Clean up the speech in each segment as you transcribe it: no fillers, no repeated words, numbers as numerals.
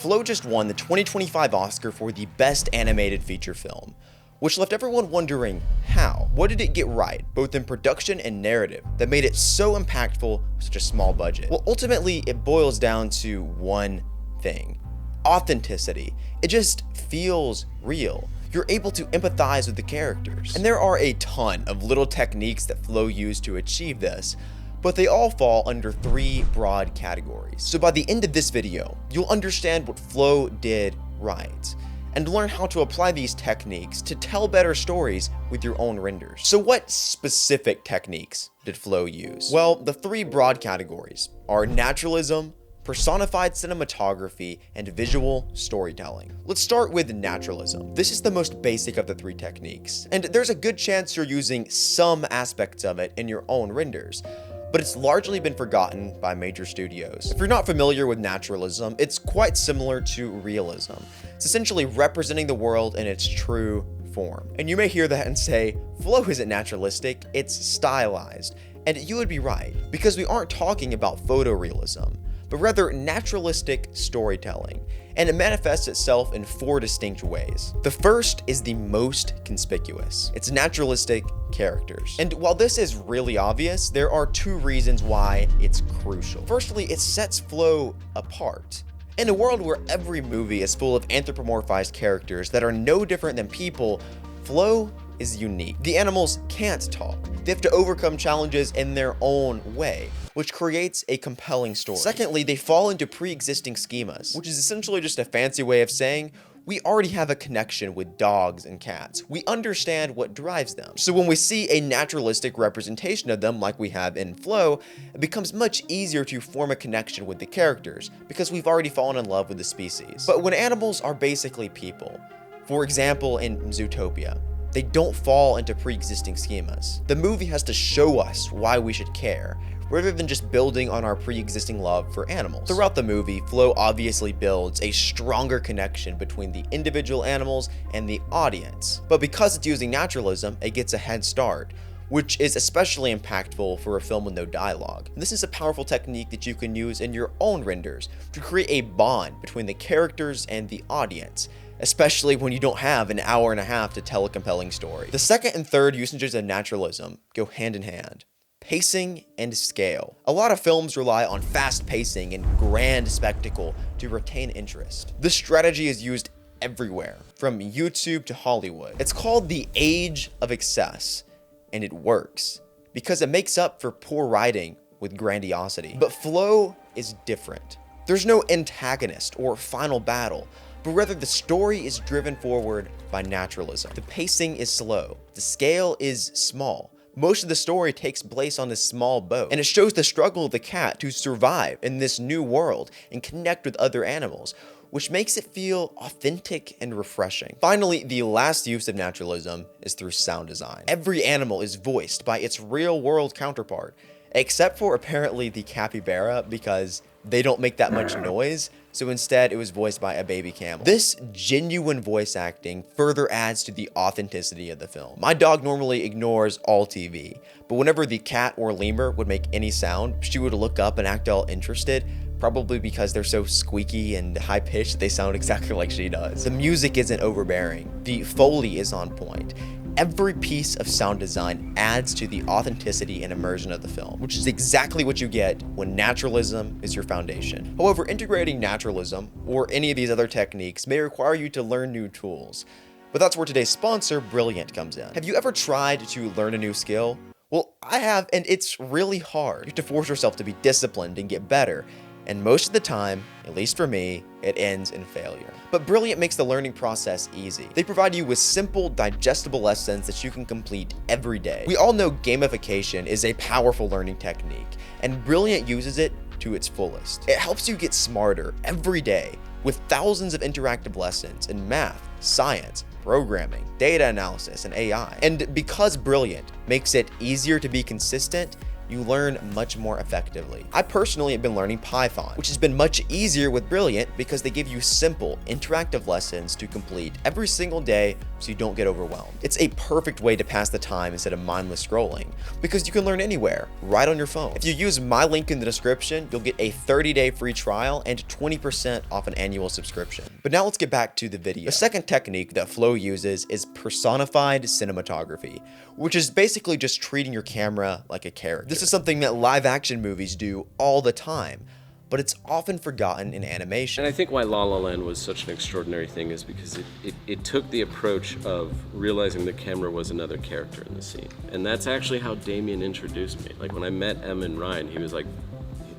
Flow just won the 2025 Oscar for the Best Animated Feature Film, which left everyone wondering how. What did it get right, both in production and narrative, that made it so impactful with such a small budget? Well, ultimately, it boils down to one thing: authenticity. It just feels real. You're able to empathize with the characters. And there are a ton of little techniques that Flow used to achieve this, but they all fall under 3 broad categories. So by the end of this video, you'll understand what Flow did right, and learn how to apply these techniques to tell better stories with your own renders. So what specific techniques did Flow use? Well, the 3 broad categories are naturalism, personified cinematography, and visual storytelling. Let's start with naturalism. This is the most basic of the 3 techniques, and there's a good chance you're using some aspects of it in your own renders, but it's largely been forgotten by major studios. If you're not familiar with naturalism, it's quite similar to realism. It's essentially representing the world in its true form. And you may hear that and say, Flow isn't naturalistic, it's stylized. And you would be right, because we aren't talking about photorealism, but rather naturalistic storytelling, and it manifests itself in 4 distinct ways. The first is the most conspicuous. It's naturalistic characters. And while this is really obvious, there are 2 reasons why it's crucial. Firstly, it sets Flow apart. In a world where every movie is full of anthropomorphized characters that are no different than people, Flow is unique. The animals can't talk. They have to overcome challenges in their own way, which creates a compelling story. Secondly, they fall into pre-existing schemas, which is essentially just a fancy way of saying we already have a connection with dogs and cats. We understand what drives them. So when we see a naturalistic representation of them like we have in Flow, it becomes much easier to form a connection with the characters because we've already fallen in love with the species. But when animals are basically people, for example in Zootopia, they don't fall into pre-existing schemas. The movie has to show us why we should care, rather than just building on our pre-existing love for animals. Throughout the movie, Flow obviously builds a stronger connection between the individual animals and the audience. But because it's using naturalism, it gets a head start, which is especially impactful for a film with no dialogue. And this is a powerful technique that you can use in your own renders to create a bond between the characters and the audience, especially when you don't have an hour and a half to tell a compelling story. The second and third usages of naturalism go hand in hand: pacing and scale. A lot of films rely on fast pacing and grand spectacle to retain interest. This strategy is used everywhere, from YouTube to Hollywood. It's called the age of excess, and it works because it makes up for poor writing with grandiosity. But Flow is different. There's no antagonist or final battle, but rather the story is driven forward by naturalism. The pacing is slow. The scale is small. Most of the story takes place on this small boat, and it shows the struggle of the cat to survive in this new world and connect with other animals, which makes it feel authentic and refreshing. Finally, the last use of naturalism is through sound design. Every animal is voiced by its real-world counterpart, except for apparently the capybara, because they don't make that much noise, so instead it was voiced by a baby camel. This genuine voice acting further adds to the authenticity of the film. My dog normally ignores all TV, but whenever the cat or lemur would make any sound, she would look up and act all interested, probably because they're so squeaky and high-pitched that they sound exactly like she does. The music isn't overbearing. The Foley is on point. Every piece of sound design adds to the authenticity and immersion of the film, which is exactly what you get when naturalism is your foundation. However, integrating naturalism or any of these other techniques may require you to learn new tools. But that's where today's sponsor, Brilliant, comes in. Have you ever tried to learn a new skill? Well, I have, and it's really hard. You have to force yourself to be disciplined and get better. And most of the time, at least for me, it ends in failure. But Brilliant makes the learning process easy. They provide you with simple, digestible lessons that you can complete every day. We all know gamification is a powerful learning technique, and Brilliant uses it to its fullest. It helps you get smarter every day with thousands of interactive lessons in math, science, programming, data analysis, and AI. And because Brilliant makes it easier to be consistent, you learn much more effectively. I personally have been learning Python, which has been much easier with Brilliant because they give you simple, interactive lessons to complete every single day so you don't get overwhelmed. It's a perfect way to pass the time instead of mindless scrolling because you can learn anywhere, right on your phone. If you use my link in the description, you'll get a 30-day free trial and 20% off an annual subscription. But now let's get back to the video. The second technique that Flow uses is personified cinematography, which is basically just treating your camera like a character. This is something that live action movies do all the time, but it's often forgotten in animation. And I think why La La Land was such an extraordinary thing is because it took the approach of realizing the camera was another character in the scene. And that's actually how Damien introduced me. Like when I met Em and Ryan, he was like,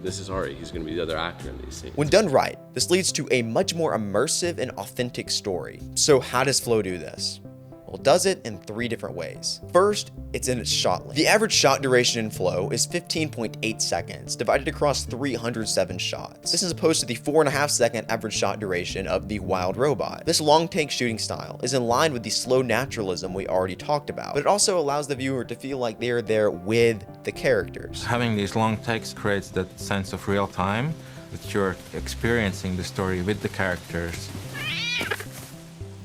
this is Ari, he's gonna be the other actor in these scenes. When done right, this leads to a much more immersive and authentic story. So how does Flow do this? Well, it does it in 3 different ways. First, it's in its shot length. The average shot duration in Flow is 15.8 seconds, divided across 307 shots. This is opposed to the 4.5 second average shot duration of the Wild Robot. This long take shooting style is in line with the slow naturalism we already talked about, but it also allows the viewer to feel like they're there with the characters. Having these long takes creates that sense of real time, that you're experiencing the story with the characters.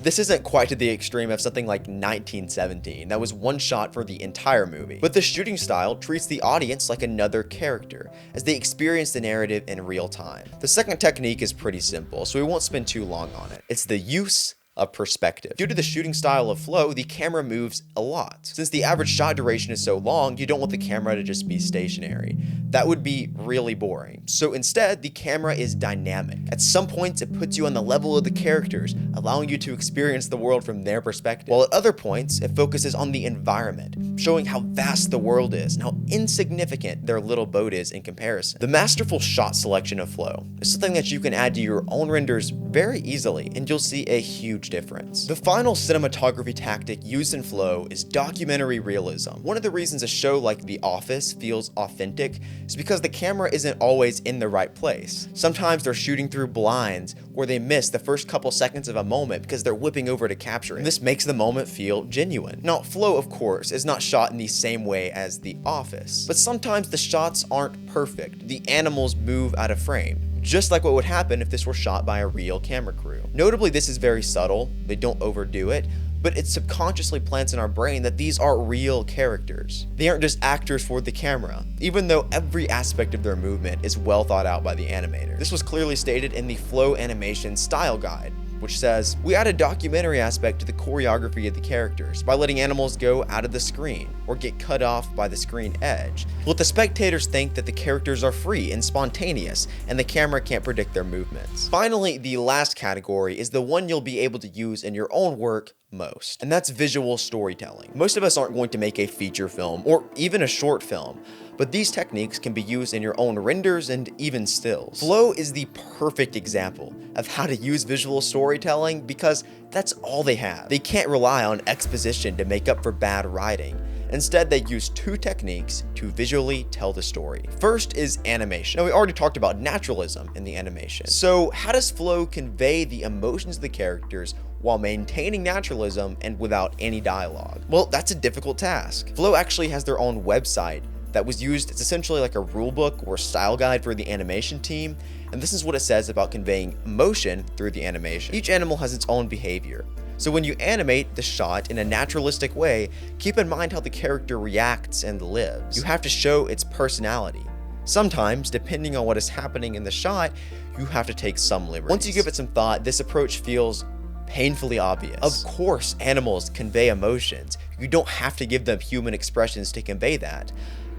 This isn't quite to the extreme of something like 1917, that was one shot for the entire movie. But the shooting style treats the audience like another character, as they experience the narrative in real time. The second technique is pretty simple, so we won't spend too long on it. It's the use of perspective. Due to the shooting style of Flow, the camera moves a lot. Since the average shot duration is so long, you don't want the camera to just be stationary. That would be really boring. So instead, the camera is dynamic. At some points, it puts you on the level of the characters, allowing you to experience the world from their perspective. While at other points, it focuses on the environment, showing how vast the world is and how insignificant their little boat is in comparison. The masterful shot selection of Flow is something that you can add to your own renders very easily, and you'll see a huge difference. The final cinematography tactic used in Flow is documentary realism. One of the reasons a show like The Office feels authentic is because the camera isn't always in the right place. Sometimes they're shooting through blinds, or they miss the first couple seconds of a moment because they're whipping over to capture it. And this makes the moment feel genuine. Now, Flow, of course, is not shot in the same way as The Office, but sometimes the shots aren't perfect. The animals move out of frame, just like what would happen if this were shot by a real camera crew. Notably, this is very subtle. They don't overdo it, but it subconsciously plants in our brain that these are real characters. They aren't just actors for the camera, even though every aspect of their movement is well thought out by the animator. This was clearly stated in the Flow Animation Style Guide, which says, "We add a documentary aspect to the choreography of the characters by letting animals go out of the screen or get cut off by the screen edge. Let the spectators think that the characters are free and spontaneous and the camera can't predict their movements." Finally, the last category is the one you'll be able to use in your own work most, and that's visual storytelling. Most of us aren't going to make a feature film or even a short film, but these techniques can be used in your own renders and even stills. Flow is the perfect example of how to use visual storytelling because that's all they have. They can't rely on exposition to make up for bad writing. Instead, they use 2 techniques to visually tell the story. First is animation. Now, we already talked about naturalism in the animation. So how does Flow convey the emotions of the characters while maintaining naturalism and without any dialogue? Well, that's a difficult task. Flow actually has their own website that was used. It's essentially like a rule book or style guide for the animation team, and this is what it says about conveying emotion through the animation. Each animal has its own behavior. So when you animate the shot in a naturalistic way, keep in mind how the character reacts and lives. You have to show its personality. Sometimes, depending on what is happening in the shot, you have to take some liberties. Once you give it some thought, this approach feels painfully obvious. Of course, animals convey emotions. You don't have to give them human expressions to convey that.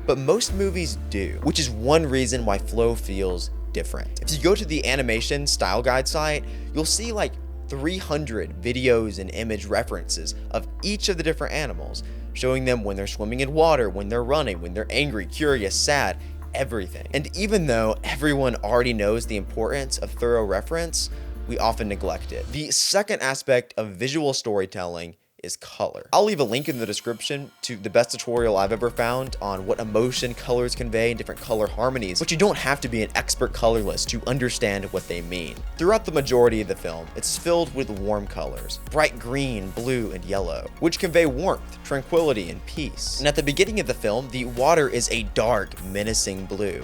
But most movies do, which is one reason why Flow feels different. If you go to the animation style guide site, you'll see like 300 videos and image references of each of the different animals, showing them when they're swimming in water, when they're running, when they're angry, curious, sad, everything. And even though everyone already knows the importance of thorough reference, we often neglect it. The second aspect of visual storytelling is color. I'll leave a link in the description to the best tutorial I've ever found on what emotion colors convey and different color harmonies, but you don't have to be an expert colorist to understand what they mean. Throughout the majority of the film, it's filled with warm colors, bright green, blue, and yellow, which convey warmth, tranquility, and peace. And at the beginning of the film, the water is a dark, menacing blue.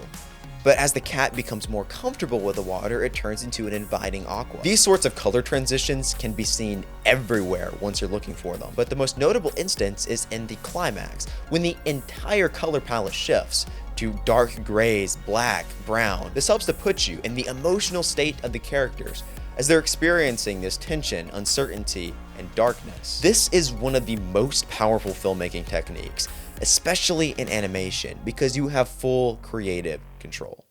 But as the cat becomes more comfortable with the water, it turns into an inviting aqua. These sorts of color transitions can be seen everywhere once you're looking for them, but the most notable instance is in the climax, when the entire color palette shifts to dark grays, black, brown. This helps to put you in the emotional state of the characters as they're experiencing this tension, uncertainty, and darkness. This is one of the most powerful filmmaking techniques, especially in animation, because you have full creative control.